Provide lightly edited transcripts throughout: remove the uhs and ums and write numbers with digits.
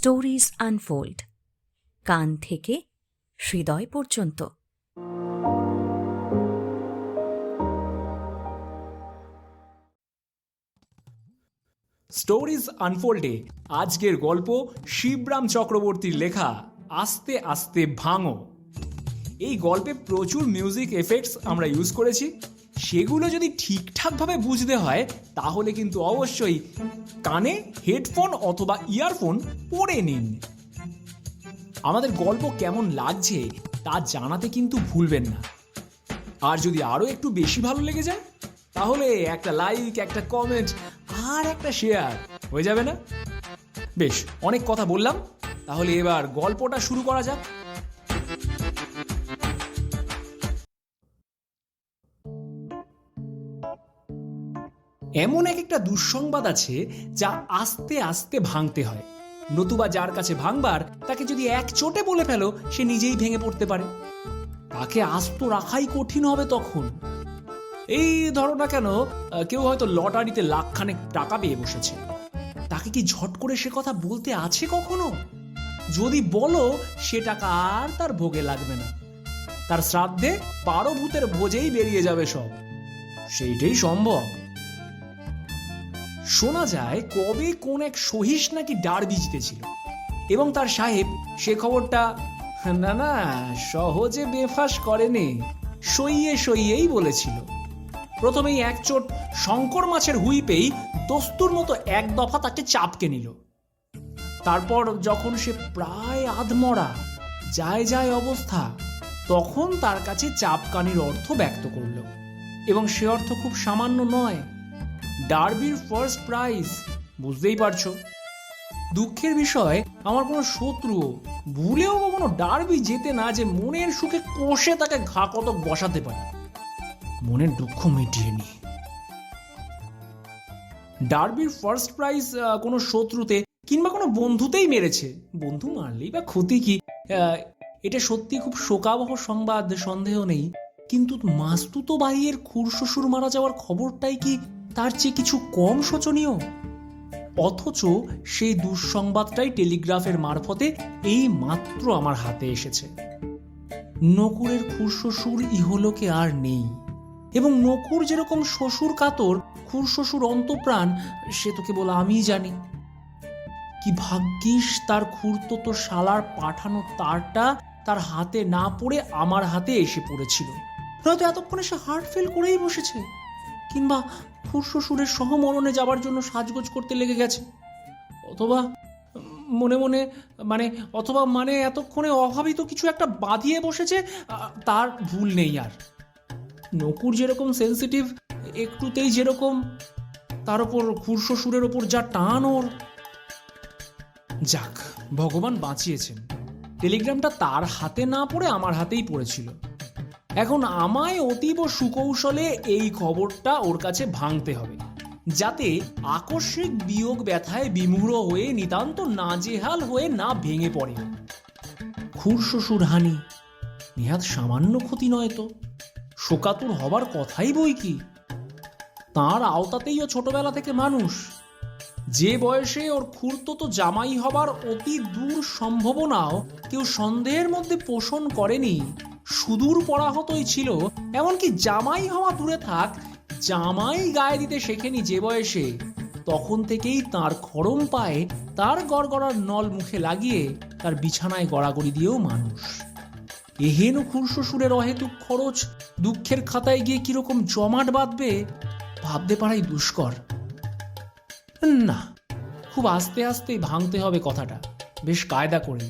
Stories unfold, কান থেকে হৃদয় পর্যন্ত। স্টোরিজ আনফোল্ডে আজকের গল্প শিবরাম চক্রবর্তীর লেখা আস্তে আস্তে ভাঙো। এই গল্পে প্রচুর মিউজিক এফেক্টস আমরা ইউজ করেছি। সেগুলো যদি ঠিকঠাকভাবে বুঝতে হয় তাহলে কিন্তু অবশ্যই কানে হেডফোন অথবা ইয়ারফোন পরে নিন। আমাদের গল্প কেমন লাগছে তা জানাতে কিন্তু ভুলবেন না। আর যদি আরও একটু বেশি ভালো লেগে যায় তাহলে একটা লাইক, একটা কমেন্ট আর একটা শেয়ার হয়ে যাবে না? বেশ, অনেক কথা বললাম, তাহলে এবার গল্পটা শুরু করা যাক। এমন একটা দুঃসংবাদ আছে যা আস্তে আস্তে ভাঙতে হয়, নতুবা যার কাছে ভাঙবার তাকে যদি এক চোটে বলে ফেলো সে নিজেই ভেঙে পড়তে পারে। তাকে আস্ত রাখাই কঠিন হবে তখন। এই ধরো না কেন, কেউ হয়তো লটারিতে লাখখানেক টাকা পেয়ে বসেছে, তাকে কি ঝট করে সে কথা বলতে আছে কখনো? যদি বলো সে টাকা আর তার ভোগে লাগবে না, তার শ্রাদ্ধে 12 ভূতের ভোজেই বেরিয়ে যাবে সব। সেইটাই সম্ভব। শোনা যায় কবে কোন এক সহিস নাকি ডার্বি জিতেছিল এবং তার সাহেব সে খবরটা না সহজে বেফাস করেনি, সইয়ে সইয়েই বলেছিল। প্রথমেই এক চোট শঙ্কর মাছের হুইপেই দস্তুর মতো এক দফা তাকে চাপকে নিল। তারপর যখন সে প্রায় আধমরা যায় অবস্থা, তখন তার কাছে চাপকানির অর্থ ব্যক্ত করল, এবং সে অর্থ খুব সামান্য নয়, ডার্বির ফার্স্ট প্রাইজ। বুঝতেই পারছো। দুঃখের বিষয়, আমার কোনো শত্রু ভুলেও কখনো ডার্বি জেতে না যে মনের সুখে কষে তাকে ঘা কতক বসাতে পারে। মনের দুঃখ মিটিয়ে নি। ডার্বির ফার্স্ট প্রাইজ কোনো শত্রুতে কিংবা কোনো বন্ধুতেই মেরেছে। বন্ধু মারলেই বা ক্ষতি কি? এটা সত্যি খুব শোকাবহ সংবাদ, সন্দেহ নেই। কিন্তু মাস্তুতো ভাইয়ের খুড়শ্বশুর মারা যাওয়ার খবরটাই কি তার চেয়ে কিছু কম শোচনীয়? অথচ সেই দুঃসংবাদটাই টেলিগ্রাফের মারফতে এই মাত্র আমার হাতে এসেছে। নকুরের খুড়শ্বশুর ইহলোকে আর নেই, এবং নকুর যেরকম শ্বশুর কাতর, খুড়শ্বশুর অন্তপ্রাণ, সে তো কেবল আমিই জানি। কি ভাগ্যিস তার খুড়তো শালার পাঠানো তারটা তার হাতে না পড়ে আমার হাতে এসে পড়েছিল, নয়তো এতক্ষণে সে হার্ট ফেল করেই বসেছে, কিংবা খুড়শ্বশুরের সহমরণে যাবার জন্য সাজগোজ করতে লেগে গেছে, অথবা মানে এতক্ষণে অভাবিত কিছু একটা বাঁধিয়ে বসেছে। তার ভুল নেই আর। নকুর যেরকম সেন্সিটিভ, একটুতেই যেরকম, তার ওপর খুড়শ্বশুরের ওপর যা টান ওর। যাক, ভগবান বাঁচিয়েছেন। টেলিগ্রামটা তার হাতে না পড়ে আমার হাতেই পড়েছিল। এখন আমায় অতীব সুকৌশলে এই খবরটা ওর কাছে ভাঙতে হবে, যাতে আকস্মিক বিয়োগ ব্যথায় বিমূঢ় হয়ে নিতান্ত নাজেহাল হয়ে না ভেঙে পড়ে। খুড়শ্বশুর হানি নেহাত সামান্য ক্ষতি নয় তো, শোকাতুর হবার কথাই বই কি। তাঁর আওতাতেই ও ছোটবেলা থেকে মানুষ। যে বয়সে ওর খুড়তো জামাই হবার অতি দূর সম্ভাবনাও কেউ সন্দেহের মধ্যে পোষণ করেনি, সুদূর পরাহতই ছিল। এমনকি জামাই হওয়া দূরে থাক, জামাই গায়ে দিতে শেখেনি যে বয়সে, তখন থেকেই তার খড়ম পায়ে তার গড়গড়ার নল মুখে লাগিয়ে তার বিছানায় গড়াগড়ি দিয়েও মানুষ। এহেন খুড়শ্বশুরের অহেতুক খরচ দুঃখের খাতায় গিয়ে কিরকম জমাট বাঁধবে ভাবতে পারাই দুষ্কর। না, খুব আস্তে আস্তে ভাঙতে হবে কথাটা, বেশ কায়দা করে,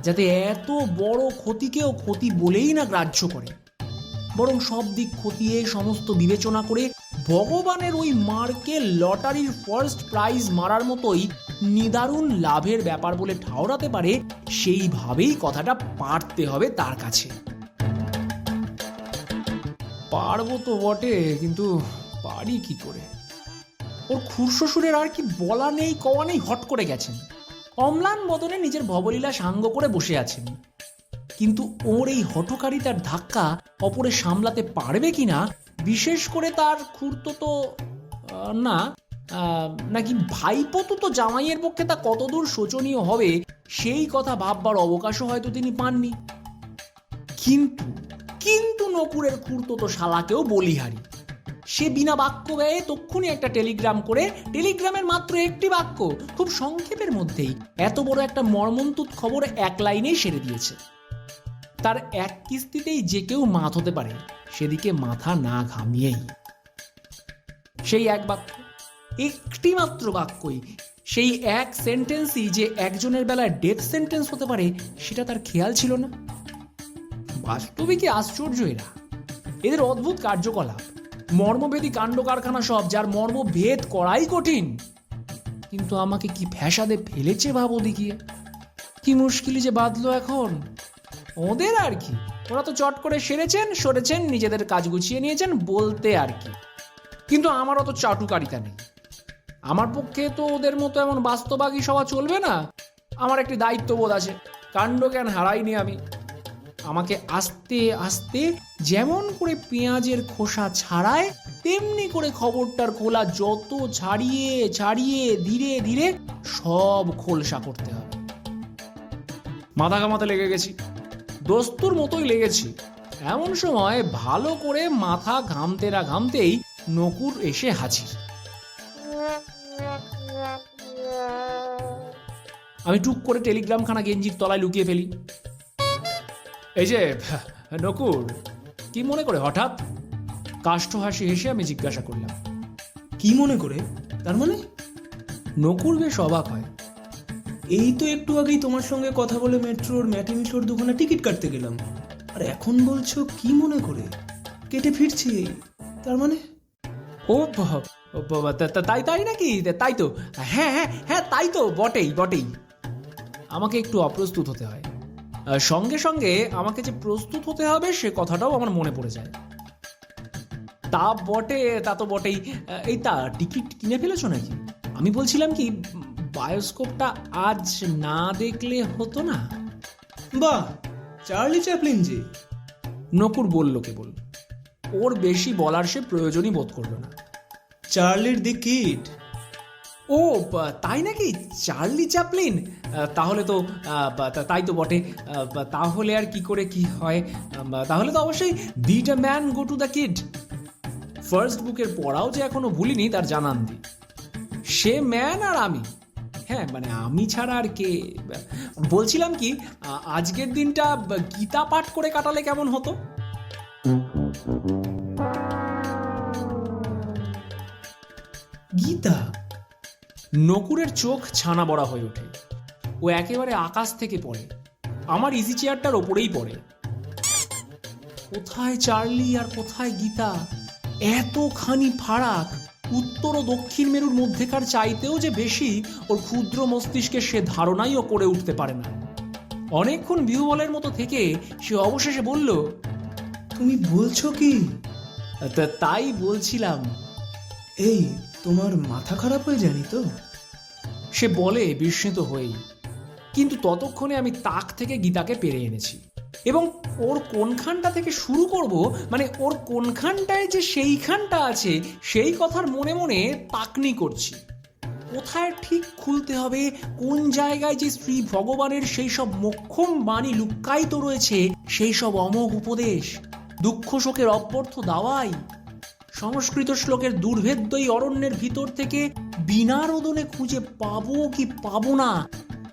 যাতে এত বড় ক্ষতিকেও ক্ষতি বলেই না গ্রাহ্য করে, বরং সব দিক খতিয়ে সমস্ত বিবেচনা করে ভগবানের ওই মার্কে লটারির ফার্স্ট প্রাইজ মারার মতোই নিদারুণ লাভের ব্যাপার বলে ঠাউরাতে পারে, সেইভাবেই কথাটা পারতে হবে তার কাছে। পারবো তো বটে, কিন্তু পারি কি করে? ওর খুড়শ্বশুরের আর কি বলা নেই কওয়া নেই, হট করে গেছেন। অম্লান বদনে নিজের ভবলীলা সাঙ্গ করে বসে আছেন, কিন্তু ওর এই হঠকারিতার ধাক্কা অপরে সামলাতে পারবে কিনা, বিশেষ করে তার খুড়তো না নাকি ভাইপো তো জামাইয়ের পক্ষে তা কতদূর শোচনীয় হবে সেই কথা ভাববার অবকাশও হয়তো তিনি পাননি। কিন্তু কিন্তু নকুরের খুড়তো তো শালাকেও বলিহারি। সে বিনা বাক্য ব্যয়ে তক্ষুনি একটা টেলিগ্রাম করে, টেলিগ্রামের মাত্র একটি বাক্য, খুব সংক্ষেপের মধ্যেই এত বড় একটা মর্মন্তুদ খবর এক লাইনেই সেরে দিয়েছে। তার এক কিস্তিতেই যে কেউ মাত হতে পারে, সেদিকে মাথা না ঘামিয়েই। সেই এক বাক্য, একটি মাত্র বাক্যই, সেই এক সেন্টেন্সই যে একজনের বেলায় ডেথ সেন্টেন্স হতে পারে সেটা তার খেয়াল ছিল না। বাস্তবে কি আশ্চর্য এরা, এদের অদ্ভুত কার্যকলাপ, মর্মভেদী কাণ্ড কারখানা সব, যার মর্ম ভেদ করাই কঠিন। কিন্তু আমাকে কি ফ্যাসাদে ফেলেছে ভাবো দেখিয়ে। কি মুশকিলই যে বাঁধলো এখন ওদের। আর কি, ওরা তো চট করে সেরেছেন, সরেছেন, নিজেদের কাজ গুছিয়ে নিয়েছেন বলতে আর কি। কিন্তু আমার অত চাটুকারিতা নেই। আমার পক্ষে তো ওদের মতো এমন বাস্তবাগী সভা চলবে না। আমার একটি দায়িত্ববোধ আছে, কাণ্ডজ্ঞান হারাইনি আমি। আমাকে আস্তে আস্তে যেমন করে পেঁয়াজের খোসা ছাড়ায়, তেমনি করে খবরটার খোলা যত ছাড়িয়ে ছাড়িয়ে ধীরে ধীরে সব খোলসা করতে হবে। মাথা ঘামাতে লেগে গেছি, দস্তুর মতোই লেগেছি। এমন সময় ভালো করে মাথা ঘামতে না ঘামতেই নকুর এসে হাজির। আমি টুক করে টেলিগ্রামখানা গেঞ্জির তলায় লুকিয়ে ফেলি। এই যে নকুর, কি মনে করে হঠাৎ? কাষ্ঠ হাসি হেসে আমি জিজ্ঞাসা করলাম। কি মনে করে? তার মানে? নকুর বেশ অবাক হয়। এই তো একটু আগেই তোমার সঙ্গে কথা বলে মেট্রোর ম্যাটিনি শোর দোকানে টিকিট কাটতে গেলাম, আর এখন বলছো কি মনে করে? কেটে ফিরছি, তার মানে? ও তাই তাই নাকি? তাই তো, হ্যাঁ হ্যাঁ হ্যাঁ, তাই তো, বটেই বটেই। আমাকে একটু অপ্রস্তুত হতে হয়। সঙ্গে সঙ্গে আমাকে যে প্রস্তুত হতে হবে সে কথাটাও আমার মনে পড়ে যায়। তা বটে, তা তো বটেই। এই তা টিকিট কিনে ফেলেছো নাকি? আমি বলছিলাম কি, বায়োস্কোপটা আজ না দেখলে হতো না? বাহ, চার্লি চ্যাপলিন যে। নকুর বলল কেবল, ওর বেশি বলার সে প্রয়োজনই বোধ করলো না। চার্লির দি কিড। ও তাই নাকি? Charlie Chaplin? তাহলে তো তাই তো বটে। তাহলে আর কি করে কি হয়? তাহলে তো অবশ্যই did a man go to the kid. First বুকের পড়াও যে এখনো ভুলিনি তার জানান দি। সে ম্যান আর আমি, হ্যাঁ মানে আমি ছাড়া আর কে? বলছিলাম কি, আজকের দিনটা গীতা পাঠ করে কাটালে কেমন হতো? গীতা? নকুরের চোখ ছানা বড়া হয়ে ওঠে। ও একেবারে আকাশ থেকে পড়ে, আমার ইজি চেয়ারটার ওপরেই পড়ে। কোথায় চার্লি আর কোথায় গীতা? এতখানি ফারাক, উত্তর ও দক্ষিণ মেরুর মধ্যেকার চাইতেও যে বেশি ওর ক্ষুদ্র মস্তিষ্কে সে ধারণাই ও করে উঠতে পারে না। অনেকক্ষণ বিহবলের মতো থেকে সে অবশেষে বলল, তুমি বলছো কি? তাই বলছিলাম। এই, তোমার মাথা খারাপ হয়ে যায়নি তো? সে বলে বিস্মিত হয়েই। কিন্তু ততক্ষণে আমি তাক থেকে গীতাকে পেরে এনেছি, এবং ওর কোনখানটা থেকে শুরু করব, মানে ওর কোনখানটায় যে সেইখানটা আছে সেই কথার মনে মনে তাকনি করছি। কোথায় ঠিক খুলতে হবে, কোন জায়গায় যে শ্রী ভগবানের সেই সব মোক্ষম বাণী লুক্কায়িত রয়েছে, সেই সব অমোঘ উপদেশ, দুঃখ শোকের অব্যর্থ দাওয়াই, সংস্কৃত শ্লোকের দুর্ভেদ্য এই অরণ্যের ভিতর থেকে বিনা রোদনে খুঁজে পাবো কি পাবো না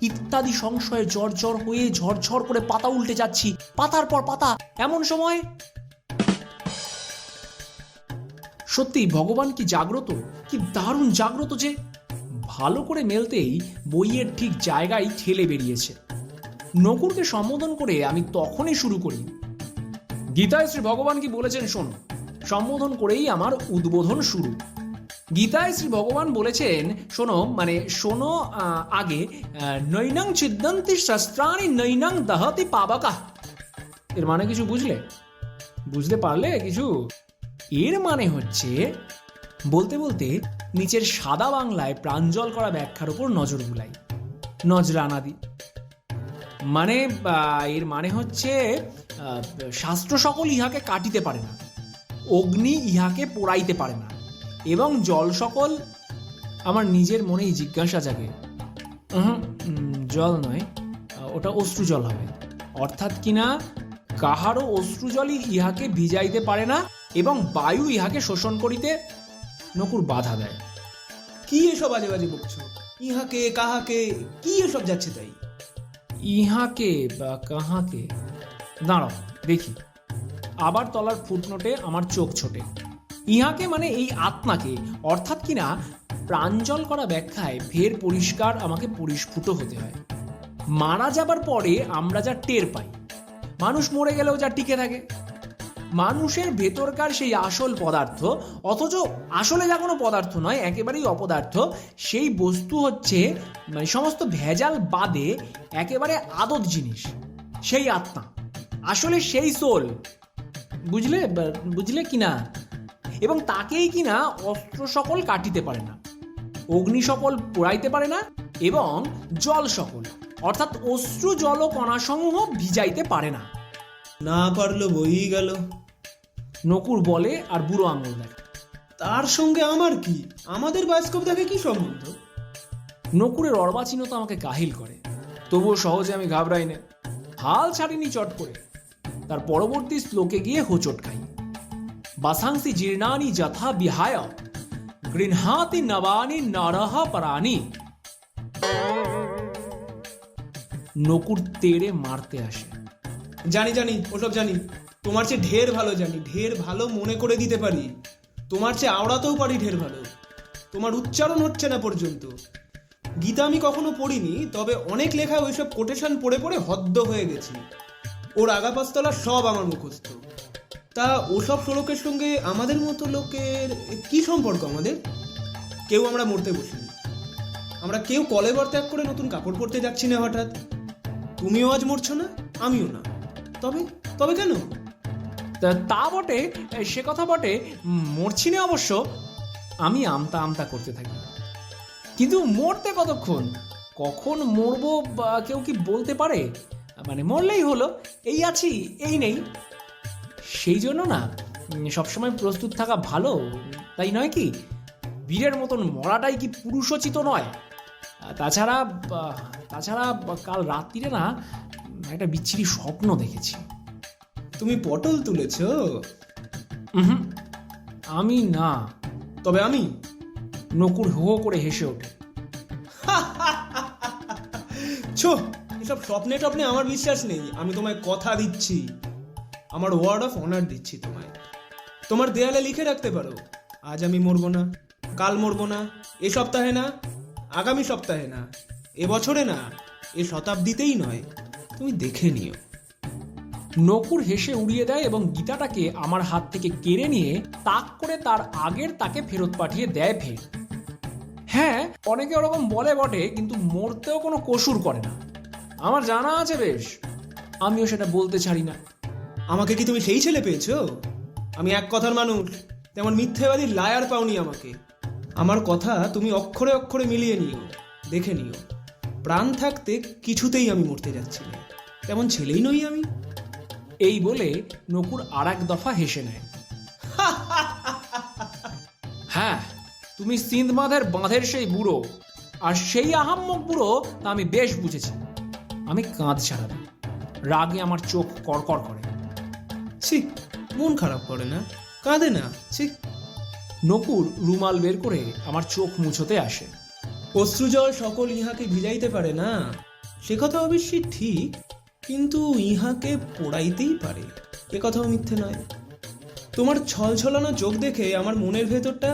ইত্যাদি সংশয়ে জর্জর হয়ে ঝরঝর করে পাতা উল্টে যাচ্ছি, পাতার পর পাতা। এমন সময় সত্যি ভগবান কি জাগ্রত, কি দারুণ জাগ্রত যে! ভালো করে মেলতেই বইয়ের ঠিক জায়গায় ঠেলে বেরিয়েছে। নকুরকে সম্বোধন করে আমি তখনই শুরু করি, গীতায় শ্রী ভগবান কি বলেছেন শোনো। সম্বোধন করেই আমার উদ্বোধন শুরু। গীতায় শ্রী ভগবান বলেছেন শোনো, মানে শোনো আগে, নৈনং ছিদ্দন্তি শস্ত্রাণি নৈনং দহতি পাবকা। এর মানে কিছু বুঝলে? বুঝতে পারলে কিছু? এর মানে হচ্ছে, বলতে বলতে নিচের সাদা বাংলায় প্রাঞ্জল করা ব্যাখ্যার উপর নজর বুলাই, নজরানা দি। মানে এর মানে হচ্ছে, শাস্ত্র সকল ইহাকে কাটিতে পারে না, অগ্নি ইহাকে পোড়াইতে পারে না, এবং জল সকল আমার নিজের মনেই জিজ্ঞাসা জাগে। জল নয়, ওটা অশ্রু জল হবে। অর্থাৎ কিনা কাহারও অশ্রু জলই ইহাকে ভিজাইতে পারে না এবং বায়ু ইহাকে শোষণ করিতে। নকুর বাধা দেয়। কি এসব বাজে বাজে বকছো? ইহাকে কাহাকে কি এসব যাচ্ছে তাই? ইহাকে বা কাহাকে, দাঁড়াও দেখি। আবার তলার ফুটনোটে আমার চোখ ছোটে। ইহাকে মানে এই আত্মাকে, অর্থাৎ কিনা প্রাঞ্জল করা ব্যাখ্যায় ফের পরিষ্কার আমাকে পরিস্ফুট হতে হয়। মারা যাবার পরে আমরা যা টের পাই, মানুষ মরে গেলেও যা টিকে থাকে, মানুষের ভেতরকার সেই আসল পদার্থ, অথচ আসলে যা কোনো পদার্থ নয়, একেবারেই অপদার্থ, সেই বস্তু হচ্ছে মানে সমস্ত ভেজাল বাদে একেবারে আদত জিনিস, সেই আত্মা, আসলে সেই সোল। বুঝলে বুঝলে কিনা? এবং তাকেই কিনা অস্ত্র সকল কাটিতে পারে না, অগ্নি সকল পোড়াইতে পারে না, এবং জল সকল অর্থাৎ অশ্রু জল কণাসমূহ ভিজাইতে পারে না। না পারলো বই গেল। নকুর বলে আর বুড়ো আঙুল দেয়। তার সঙ্গে আমার কি? আমাদের বায়োস্কোপ দেখে কি সম্বন্ধ? নকুরের অর্বাচীনতা আমাকে কাহিল করে, তবুও সহজে আমি ঘাবড়াই না, হাল ছাড়িনি চট করে। তার পরবর্তী শ্লোকে গিয়ে হোঁচট খাই। বাসাংসি জীর্ণানি যথা বিহায় গৃহাতি নবানি নরহ পরাণি। নকুর তেড়ে মারতে আসে। জানি জানি, ওসব জানি। তোমার চেয়ে ঢের ভালো জানি, ঢের ভালো মনে করে দিতে পারি। তোমার চেয়ে আওড়াতেও পারি ঢের ভালো। তোমার উচ্চারণ হচ্ছে না পর্যন্ত। গীতা আমি কখনো পড়িনি, তবে অনেক লেখায় ওইসব কোটেশন পড়ে পড়ে হদ্দ হয়ে গেছি। ওর আগা পাঁচতলা সব আমার মুখস্থ। তা ওসব শ্লোকের সঙ্গে আমাদের মতো লোকের কি সম্পর্ক? আমাদের কেউ আমরা মরতে বসিনি, আমরা কেউ কলেবর ত্যাগ করে নতুন কাপড় পরতে যাচ্ছি না হঠাৎ। তুমিও আজ মরছো না, আমিও না। তবে তবে কেন? তা বটে, সে কথা বটে, মরছি না অবশ্য। আমি আমতা আমতা করতে থাকি। কিন্তু মরতে কতক্ষণ, কখন মরবো কেউ কি বলতে পারে? মানে মরলেই হলো, এই আছি এই নেই। সেই জন্য না সবসময় প্রস্তুত থাকা ভালো, তাই নয় কি? বীরের মতন মরাটাই কি পুরুষোচিত নয়? তাছাড়া তাছাড়া কাল রাত্রিরে না একটা বিচ্ছিরি স্বপ্ন দেখেছি। তুমি পটল তুলেছ? আমি না। তবে আমি। নকুর হো হো করে হেসে ওঠে। ছো, এসব স্বপ্নে টপ্নে আমার বিশ্বাস নেই। আমি তোমায় কথা দিচ্ছি, আমার ওয়ার্ড অফ অনার দিচ্ছি তোমায়। তোমার দেয়ালে লিখে রাখতে পারো, আজ আমি মরবো না, কাল মরবো না, এ সপ্তাহে না, আগামী সপ্তাহে না, এ বছরে না, এ শতাব্দীতেই নয়। তুমি দেখে নিও। নকুর হেসে উড়িয়ে দেয় এবং গীতাটাকে আমার হাত থেকে কেড়ে নিয়ে তাক করে তার আগের তাকে ফেরত পাঠিয়ে দেয় ফের। হ্যাঁ, অনেকে ওরকম বলে বটে, কিন্তু মরতেও কোনো কসুর করে না, আমার জানা আছে বেশ। আমিও সেটা বলতে ছাড়ি না। আমাকে কি তুমি সেই ছেলে পেয়েছো? আমি এক কথার মানুষ, তেমন মিথ্যেবাদী লায়ার পাওনি আমাকে। আমার কথা তুমি অক্ষরে অক্ষরে মিলিয়ে নিও, দেখে নিও। প্রাণ থাকতে কিছুতেই আমি মরতে যাচ্ছি না, তেমন ছেলেই নই আমি। এই বলে নকুর আর এক দফা হেসে নেয়। হ্যাঁ, তুমি সিন্ধ বাঁধের সেই বুড়ো, আর সেই আহাম্মক বুড়ো তা আমি বেশ বুঝেছি। আমি কাঁধ ছাড়াবো, রাগে আমার চোখ কড়কড় করে। ছি, মন খারাপ করে না, কাঁদে না। ছি। নকুর রুমাল বের করে আমার চোখ মুছোতে আসে। অশ্রুজল সকল ইহাকে ভিজাইতে পারে না, সে কথা অবশ্যই ঠিক, কিন্তু ইহাকে পোড়াইতেই পারে, এ কথাও মিথ্যে নয়। তোমার ছলছলানো চোখ দেখে আমার মনের ভেতরটা,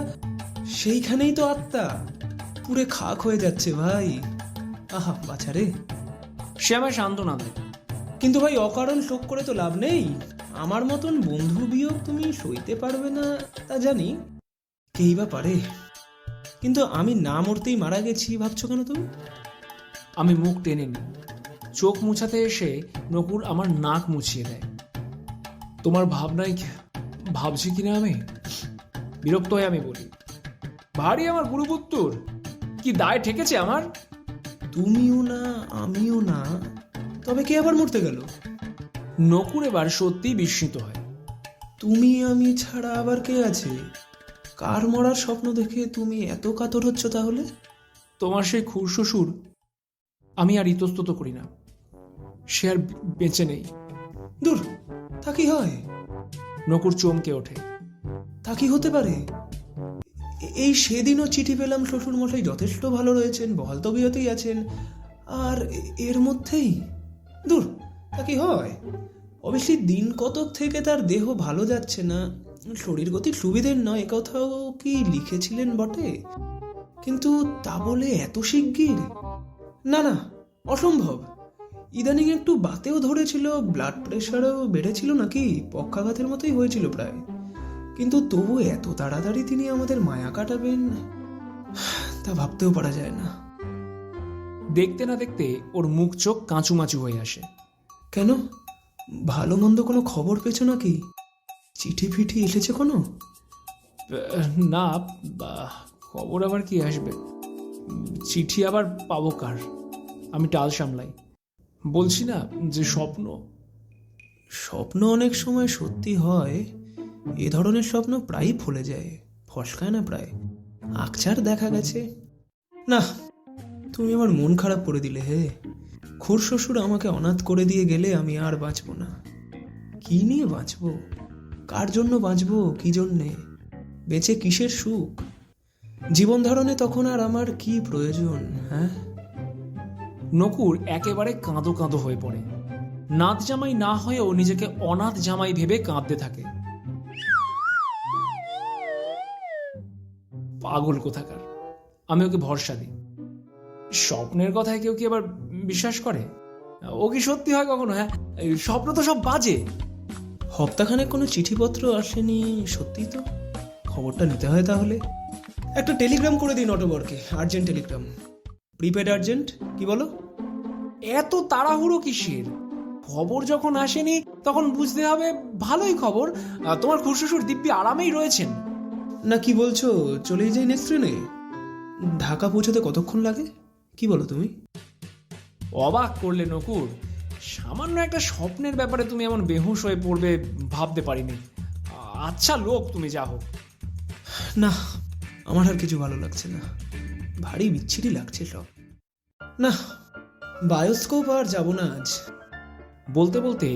সেইখানেই তো আত্মা, পুরে খাক হয়ে যাচ্ছে ভাই। আহা বাছারে। সে আমায় সান্ত্বনা দেয়। কিন্তু ভাই অকারণ শোক করে তো লাভ নেই। আমার মতন বন্ধু বিয়োগ তুমি সইতে পারবে না তা জানি, কেই বা পারে। কিন্তু আমি না মরতেই মারা গেছি ভাবছো কেন তুমি? আমি মুখ টেনে নিই। চোখ মুছাতে এসে নকুর আমার নাক মুছিয়ে দেয়। তোমার ভাবনায় ভাবছি কিনা আমি? বিরক্ত হয়ে আমি বলি, ভারী আমার গুরুপুত্তর, কি দায় ঠেকেছে আমার? তুমিও না আমিও না, তবে কে আবার মরতে গেল? নকুর এবার সত্যি বিস্মিত হয়। তুমি আমি ছাড়া আবার কে আছে? কার মরার স্বপ্ন দেখে তুমি এত কাতর হচ্ছ তাহলে? তোমার সেই খুড়শ্বশুর, আমি আর ইতস্তত করি না, সে আর বেঁচে নেই। দূর, তা কি হয়? নকুর চমকে ওঠে। তা কি হতে পারে? এই সেদিনও চিঠি পেলাম শ্বশুর মশাই যথেষ্ট ভালো রয়েছেন, বহাল তবিয়তেই আছেন, আর এর মধ্যেই দূর, তা কি হয়? অবশ্যই দিন কতক থেকে তার দেহ ভালো যাচ্ছে না, শরীর গতি সুবিধের নয়, একথাও কি লিখেছিলেন বটে, কিন্তু তা বলে এত শিগগির? না না, অসম্ভব। ইদানিং একটু বাতেও ধরেছিল, ব্লাড প্রেশারও বেড়েছিল নাকি, পক্ষাঘাতের মতোই হয়েছিল প্রায়, কিন্তু তবু এত তাড়াতাড়ি তিনি আমাদের মায়া কাটাবেন তা ভাবতেও পারা যায় না। দেখতে না দেখতে ওর মুখ চোখ কাঁচুমাচু হয়ে আসে। কেন, ভালো মন্দ কোনো খবর পেয়েছো নাকি? চিঠি ফিঠি এসেছে কোনো? না, খবর আবার কি আসবে, চিঠি আবার পাবো কার, আমি টাল সামলাই। বলছি না যে স্বপ্ন। স্বপ্ন অনেক সময় সত্যি হয়, এ ধরনের স্বপ্ন প্রায়ই ফলে যায়, ফসকায় না প্রায়, আকছার দেখা গেছে। না, তুমি আমার মন খারাপ করে দিলে হে। খুড়শ্বশুর আমাকে অনাথ করে দিয়ে গেলে আমি আর বাঁচবো না। কি নিয়ে বাঁচবো, কার জন্য বাঁচবো, কি জন্যে, বেঁচে কিসের সুখ? জীবন ধারণে তখন আর আমার কি প্রয়োজন? হ্যাঁ, নকুর একেবারে কাঁদো কাঁদো হয়ে পড়ে। নাথ জামাই না হয়েও নিজেকে অনাথ জামাই ভেবে কাঁদতে থাকে। পাগল কোথাকার, আমি ওকে ভরসা দিই। স্বপ্নের কথায় কেউ কি আবার বিশ্বাস করে? ও কি সত্যি হয় কখনো? হ্যাঁ, স্বপ্ন তো সব বাজে। সপ্তাহখানেক কোনো চিঠিপত্র আসেনি, সত্যি তো, খবরটা নিতে হয় তাহলে। একটা টেলিগ্রাম করে দিন অটোবরকে, আর্জেন্ট টেলিগ্রাম, প্রিপেড আর্জেন্ট, কি বলো? এত তাড়াহুড়ো কিসের? খবর যখন আসেনি তখন বুঝতে হবে ভালোই খবর, তোমার খুড়শ্বশুর দিব্যি আরামেই রয়েছেন। না কি বলছো, চলেই যাই নেক্সট ট্রেনে? ঢাকা পৌঁছতে কতক্ষণ লাগে, কি বলো তুমি? অবাক করলে নকুর, সামান্য একটা স্বপ্নের ব্যাপারে তুমি এমন বেহুশ হয়ে পড়বে ভাবতে পারিনি। আচ্ছা লোক তুমি, যা হোক। না, আমার আর কিছু ভালো লাগছে না, ভারী বিচ্ছিরি লাগছে সব। না, বায়োস্কোপ আর যাবো না আজ। বলতে বলতে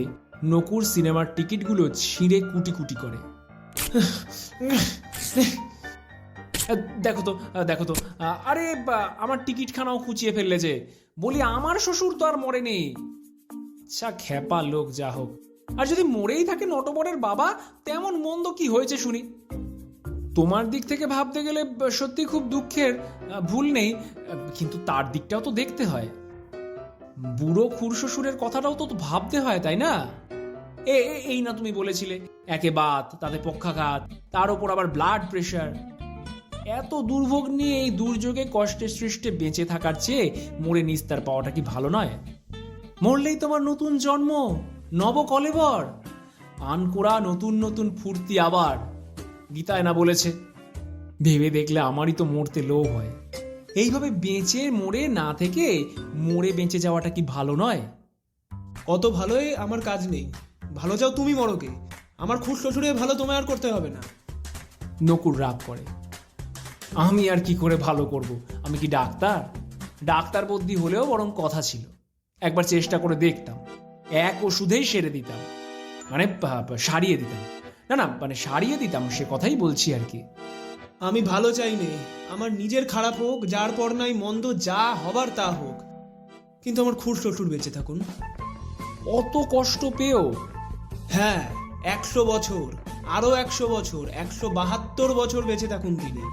নকুর সিনেমার টিকিটগুলো ছিঁড়ে কুটি কুটি করে। দেখো তো, দেখো তো, আরে আমার টিকিটখানাও খুঁচিয়ে ফেললে যে। বলি আমার শ্বশুর তো আর মরে নেই। আচ্ছা খ্যাপা লোক, যা হোক। আর যদি মরেই থাকে নটবরের বাবা, তেমন মন্দ কি হয়েছে শুনি? তোমার দিক থেকে ভাবতে গেলে সত্যি খুব দুঃখের, ভুল নেই, কিন্তু তার দিকটাও তো দেখতে হয়। বুড়ো খুড়শ্বশুরের কথাটাও তো ভাবতে হয়, তাই না? এই না তুমি বলেছিলে একে বাত, তাতে পক্ষাঘাত, তার উপর আবার ব্লাড প্রেশার। এত দুর্ভোগ নিয়ে এই দুর্যোগে কষ্টে সৃষ্টে বেঁচে থাকার চেয়ে মরে নিস্তার পাওয়াটা কি ভালো নয়? মরলেই তোমার নতুন জন্ম, নব কলেবর, আনকোড়া নতুন নতুন ফুর্তি আবার, গীতায় না বলেছে? ভেবে দেখলে আমারই তো মরতে লোভ হয়। এইভাবে বেঁচে মরে না থেকে মরে বেঁচে যাওয়াটা কি ভালো নয়? অত ভালোই আমার কাজ নেই, ভালো যাও তুমি মরকে, আমার খুব শ্বশুরে ভালো তোমায় আর করতে হবে না। নকুর রাগ করে। আমি আর কি করে ভালো করব? আমি কি ডাক্তার? ডাক্তার বদ্যি হলেও বরং কথা ছিল, একবার চেষ্টা করে দেখতাম, এক ওষুধেই সেরে দিতাম, মানে সারিয়ে দিতাম। না মানে সারিয়ে দিতাম, সে কথাই বলছি আর কি। আমি ভালো চাই নে, আমার নিজের খারাপ হোক, যার পর নাই মন্দ, যা হবার তা হোক, কিন্তু আমার খুড় শ্বশুর বেঁচে থাকুন। অত কষ্ট পেয়েও? হ্যাঁ, 100 বছর, আরো 100 বছর, 172 বছর বেঁচে থাকুন তিনি,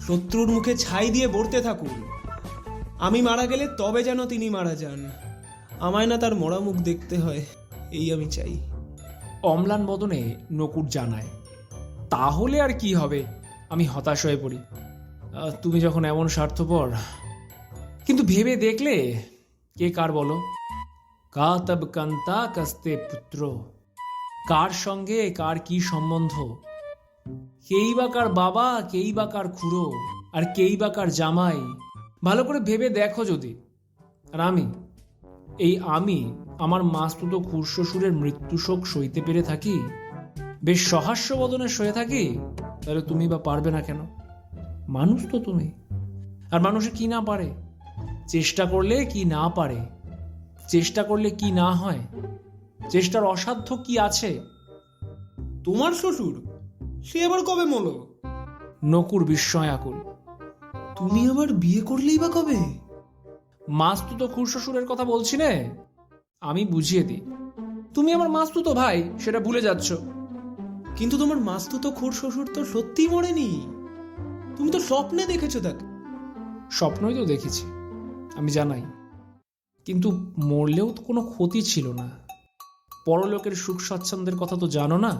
শত্রুর মুখে ছাই দিয়ে বর্তে থাকুন। আমি মারা গেলে তবে যেন তিনি মারা যান, আমায় না তার মরা মুখ দেখতে হয়, এই আমি চাই। অম্লান বদনে নকুর জানায়। তাহলে আর কি হবে, আমি হতাশ হয়ে পড়ি। তুমি যখন এমন স্বার্থপর। কিন্তু ভেবে দেখলে কে কার বলো? কা তব কান্তা কাস্তে পুত্র, কার সঙ্গে কার কি সম্বন্ধ, কেই বা কার বাবা, কেই বা কার খুড়ো, আর কেই বা কার জামাই। ভালো করে ভেবে দেখো যদি। আর আমি আমার মাস্তুতো খুড়শ্বশুরের মৃত্যু শোক সইতে পেরে থাকি, বেশ সহাস্য বদনে সয়ে থাকি, তাহলে তুমি বা পারবে না কেন? মানুষ তো তুমি। আর মানুষে কি না পারে? চেষ্টা করলে কি না পারে, চেষ্টা করলে কি না হয়, চেষ্টার অসাধ্য কি আছে? তোমার শ্বশুর সে আবার কবে মলো? নকুর বিস্ময় আকুল। তুমি আবার বিয়ে করলেই বা কবে? মাস্তুতো খুড়শ্বশুরের কথা বলছি নে, আমি বুঝিয়ে দিই। তুমি আমার মাস্তুতো ভাই, সেটা ভুলে যাচ্ছ। কিন্তু তোমার মাস্তুতো খুড় শ্বশুর তো সত্যিই মরেনি। তুমি তো স্বপ্নে দেখেছো তাকে। স্বপ্নই তো দেখেছি, আমি জানাই। কিন্তু মরলেও তো কোনো ক্ষতি ছিল না। পরলোকের সুখ স্বাচ্ছন্দ্যের কথা তো জানো না?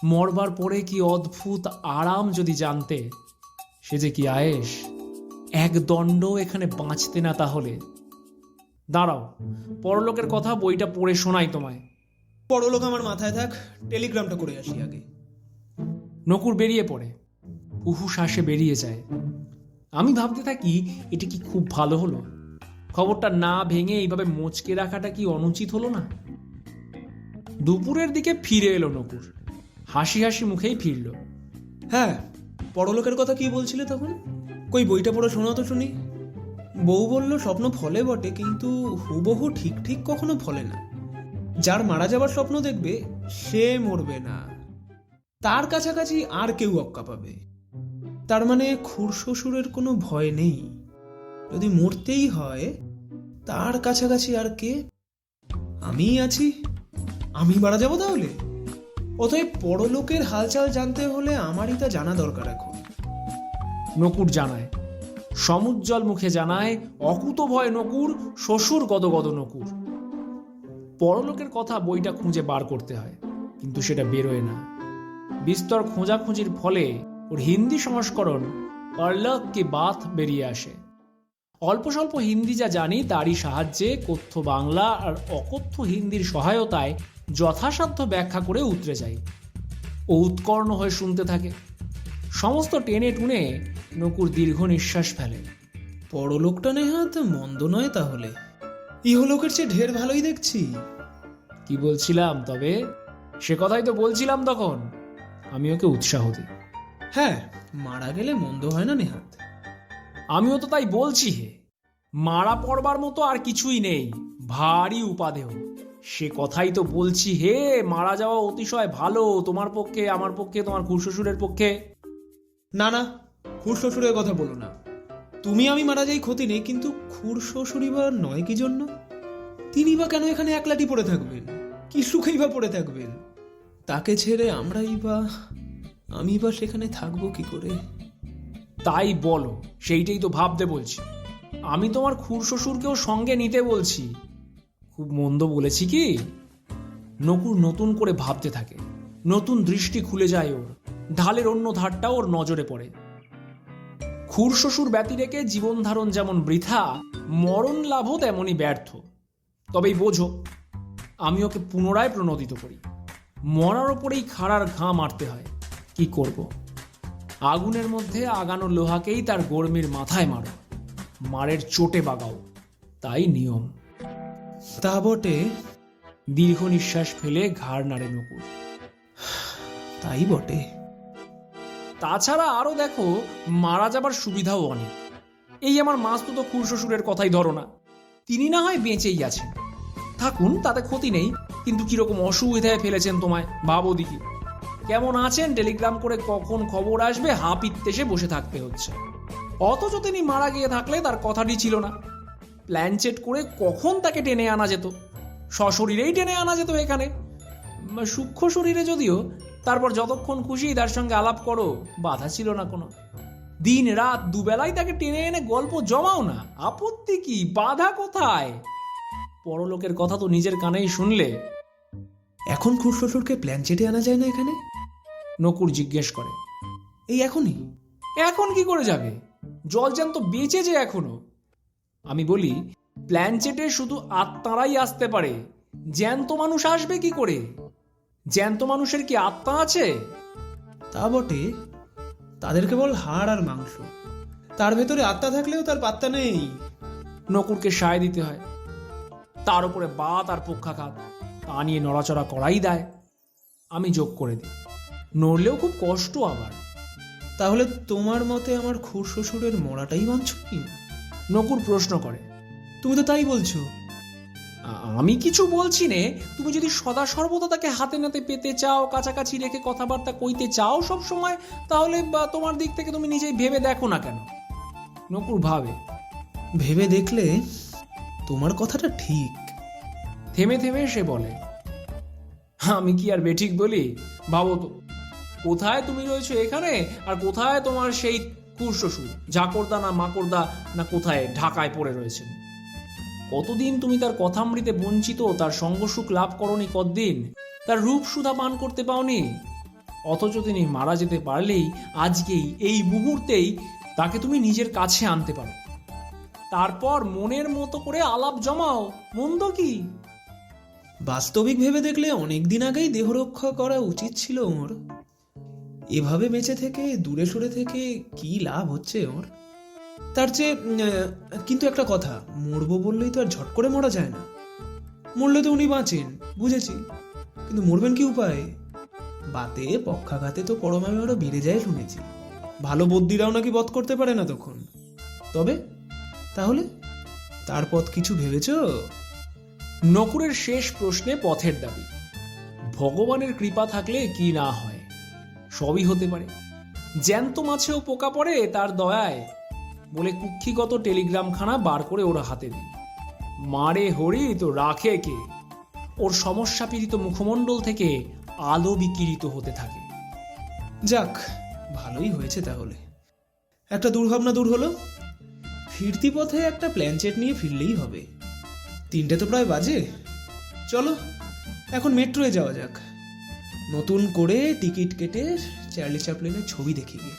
মরবার পরে কি অদ্ভুত আরাম যদি জানতে, সে যে কি আয়েশ। এক দণ্ড এখানে বাঁচতে না তাহলে। দাঁড়াও, পরলোকের কথা বইটা পড়ে শোনাই তোমায়। পরলোক আমার মাথায় থাক, টেলিগ্রামটা করে আসি আগে। নকুর বেরিয়ে পড়ে, উহু শ্বাসে বেরিয়ে যায়। আমি ভাবতে থাকি, এটা কি খুব ভালো হলো? খবরটা না ভেঙে এইভাবে মোচকে রাখাটা কি অনুচিত হলো না? দুপুরের দিকে ফিরে এলো নকুর, হাসি হাসি মুখেই ফিরল। হ্যাঁ, পরলোকের কথা কি বলছিলে তখন? কই বইটা পড়ে শোনাও তো শুনি। বউ বলল স্বপ্ন ফলে বটে, কিন্তু হুবহু ঠিক ঠিক কখনো ফলে না। যার মারা যাবার স্বপ্ন দেখবে সে মরবে না, তার কাছাকাছি আর কেউ অক্কা পাবে। তার মানে খুড়শ্বশুরের কোনো ভয় নেই। যদি মরতেই হয়, তার কাছাকাছি আর কে? আমিই আছি, আমি মারা যাব তাহলে। অতএব পরলোকের হালচাল জানতে হলে আমারই তা জানা দরকার এখন। নকুর জানায়, সমুজ্জ্বল মুখে জানায়, অকুত ভয় নকুর, শ্বশুর গদগদ নকুর। পরলোকের কথা বইটা খুঁজে বার করতে হয়, কিন্তু সেটা বেরোয় না। বিস্তর খোঁজাখুঁজির ফলে ওর হিন্দি সংস্করণ পরলোক কি বাত বেরিয়ে আসে। অল্প স্বল্প হিন্দি যা জানি তারই সাহায্যে কথ্য বাংলা আর অকথ্য হিন্দির সহায়তায় যথাসাধ্য ব্যাখ্যা করে উতরে যাই। ও উৎকর্ণ হয়ে শুনতে থাকে। সমস্ত টেনে টুনে নকুর দীর্ঘ নিঃশ্বাস ফেলে। পরলোকটা নেহাত মন্দ নয় তাহলে। ইহলোকের চেয়ে ঢের ভালোই দেখছি। কি বলছিলাম তবে? সে কথাই তো বলছিলাম তখন। আমি ওকে উৎসাহ দিই। হ্যাঁ, মারা গেলে মন্দ হয় না নেহাত। আমিও তো তাই বলছি হে। মারা পড়বার মতো আর কিছুই নেই, ভারী উপাদেয়। সে কথাই তো বলছি হে, মারা যাওয়া অতিশয় ভালো, তোমার পক্ষে, আমার পক্ষে, তোমার খুড়শ্বশুরের পক্ষে। না না, খুড়শ্বশুরের কথা বলো না। তুমি আমি মারা যাই ক্ষতি নেই, কিন্তু খুড়শ্বশুরই বা নয় কি জন্য? তিনি বা কেন এখানে একলাটি পড়ে থাকবেন? কি সুখেই বা পড়ে থাকবেন? তাকে ছেড়ে আমি বা সেখানে থাকবো কি করে? তাই বলো, সেইটাই তো ভাবতে বলছি। আমি তোমার খুড়শ্বশুরকেও সঙ্গে নিতে বলছি। খুব মন্দ বলেছি কি? নকুর নতুন করে ভাবতে থাকে। নতুন দৃষ্টি খুলে যায় ওর। ঢালের অন্য ধারটাও ওর নজরে পড়ে। খুড়শ্বশুর ব্যতি রেখে জীবন ধারণ যেমন বৃথা, মরণ লাভও তেমনই ব্যর্থ। তবেই বোঝো, আমি ওকে পুনরায় প্রণোদিত করি। মরার ওপরেই খাড়ার ঘা মারতে হয়, কি করব? আগুনের মধ্যে আগানো লোহাকেই তার গরমির মাথায় মারো, মারের চোটে বাগাও, তাই নিয়ম। তা বটে। দীর্ঘ নিঃশ্বাস ফেলে ঘাড় নাড়ে নকুর। তাই বটে। তাছাড়া আরো দেখো, মারা যাবার সুবিধাও অনেক। এই আমার মাস্তুতো খুড়শ্বশুরের কথাই ধরো না। তিনি না হয় বেঁচেই আছেন, থাকুন, তাতে ক্ষতি নেই। কিন্তু কিরকম অসুবিধায় ফেলেছেন তোমায় ভাবো দেখি। কেমন আছেন টেলিগ্রাম করে কখন খবর আসবে হাঁপিত্তেসে বসে থাকতে হচ্ছে। অথচ তিনি মারা গিয়ে থাকলে তার কথাটি ছিল না। প্ল্যানচেট করে কখন তাকে টেনে আনা যেত, সশরীরেই টেনে আনা যেত এখানে। সূক্ষ্ম শরীরে যদিও, তারপর যতক্ষণ খুশি তার সঙ্গে আলাপ করো, বাধা ছিল না কোনো। দিন রাত দুবেলায় তাকে টেনে এনে গল্প জমাও না, আপত্তি কি, বাধা কোথায়? পরলোকের কথা তো নিজের কানেই শুনলে। এখন খুড়শ্বশুরকে প্ল্যানচেটে আনা যায় না এখানে? নকুর জিজ্ঞেস করে। এই এখনই? এখন কি করে যাবে? জলজান তো বেঁচে যে এখনো। আমি বলি, প্ল্যানচেটে শুধু আত্মারাই আসতে পারে, জ্যান্ত মানুষ আসবে কি করে? জ্যান্ত মানুষের কি আত্মা আছে? তা বটে, তাদের কেবল হাড় আর মাংস। তার ভেতরে আত্মা থাকলেও তার পাত্তা নেই। নকুরকে সায় দিতে হয়। তার উপরে বাত আর পক্ষাঘাত, তা নিয়ে নড়াচড়া করাই দেয়। আমি যোগ করে দিই, নড়লেও খুব কষ্ট, আবার তাহলে তোমার মতে আমার খুড় শ্বশুরের মরাটাই বাঞ্ছনীয়? নকুর প্রশ্ন করে। তুমি তো তাই বলছো। আমি কিছু বলছি নে, তুমি যদি সদা সর্বদা তাকে হাতে নাতে পেতে চাও, কাছাকাছি রেখে কথাবার্তা কইতে চাও সব সময়, তাহলে তোমার দিক থেকে তুমি নিজেই ভেবে দেখো না কেন? নকুর ভাবে। ভেবে দেখলে তোমার কথাটা ঠিক। থেমে থেমে সে বলে, আমি কি আর বেঠিক বলি? ভাবো তো, কোথায় তুমি রয়েছো এখানে, আর কোথায় তোমার সেই খুড় শ্বশুর, ঝাকরদা না মাকড়দা না কোথায় ঢাকায় পড়ে রয়েছেন? কতদিন তুমি তার কথামৃতে বঞ্চিত, তার সঙ্গসুখ লাভ করনি কতদিন, তার রূপ সুধা পান করতে পাওনি। অথচ তিনি মারা যেতে পারলেই আজকেই এই মুহূর্তেই তাকে তুমি নিজের কাছে আনতে পারো, তারপর মনের মতো করে আলাপ জমাও। মন্দ কি? বাস্তবিক ভেবে দেখলে অনেকদিন আগেই দেহরক্ষা করা উচিত ছিল ওর। এভাবে বেঁচে থেকে, দূরে সরে থেকে কি লাভ হচ্ছে ওর? তার চেয়ে কিন্তু একটা কথা, মরবো বললেই তো আর ঝট করে মরা যায় না। মরলে তো উনি বাঁচেন, বুঝেছি, কিন্তু মরবেন কি উপায়ে? বাতে পক্ষাঘাতে তো পরমায়ু আরো বেড়ে যায় শুনেছি। ভালো বদ্যিরাও নাকি বধ করতে পারে না তখন। তবে তাহলে তার পথ কিছু ভেবেছো? নকুরের শেষ প্রশ্নে পথের দাবি। ভগবানের কৃপা থাকলে কি না হয়, সবই হতে পারে। জ্যান্ত মাছেও পোকা পড়ে তার দয়ায়, বলে কুক্ষিগত টেলিগ্রামখানা বার করে ওর হাতে দিই। মারে হরি তো রাখে কে? ওর সমস্যা পীড়িত মুখমণ্ডল থেকে আলো বিকিরিত হতে থাকে। যাক, ভালোই হয়েছে তাহলে। একটা দুর্ভাবনা দূর হলো। ফিরতি পথে একটা প্ল্যানচেট নিয়ে ফিরলেই হবে। 3টে তো প্রায় বাজে। চলো এখন মেট্রোয় যাওয়া যাক, নতুন করে টিকিট কেটে চার্লি চ্যাপলিনের ছবি দেখি গিয়ে।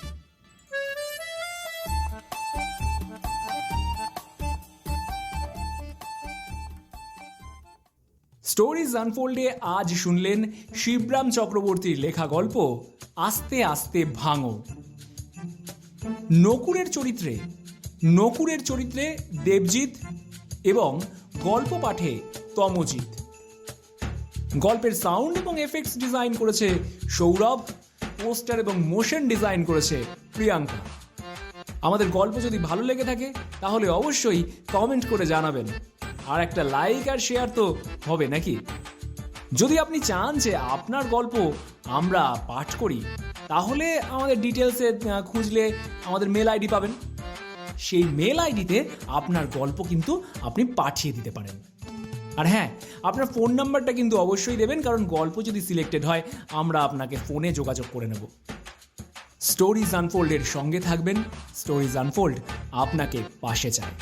স্টোরিজ আনফোল্ডে আজ শুনলেন শিবরাম চক্রবর্তীর লেখা গল্প আস্তে আস্তে ভাঙো। নকুরের চরিত্রে দেবজিৎ এবং গল্প পাঠে তমজিৎ। গল্পের সাউন্ড এবং এফেক্টস ডিজাইন করেছে সৌরভ, পোস্টার এবং মোশন ডিজাইন করেছে প্রিয়াঙ্কা। আমাদের গল্প যদি ভালো লেগে থাকে তাহলে অবশ্যই কমেন্ট করে জানাবেন, আর একটা লাইক আর শেয়ার তো হবে নাকি? যদি আপনি চান যে আপনার গল্প আমরা পাঠ করি, তাহলে আমাদের ডিটেলসে খুঁজলে আমাদের মেল আইডি পাবেন। সেই মেল আইডিতে আপনার গল্প কিন্তু আপনি পাঠিয়ে দিতে পারেন। আর হ্যাঁ, আপনার ফোন নাম্বারটা কিন্তু অবশ্যই দেবেন, কারণ গল্প যদি সিলেক্টেড হয় আমরা আপনাকে ফোনে যোগাযোগ করে নেব। স্টোরিজ আনফোল্ডের সঙ্গে থাকবেন। স্টোরিজ আনফোল্ড আপনাকে পাশে চায়।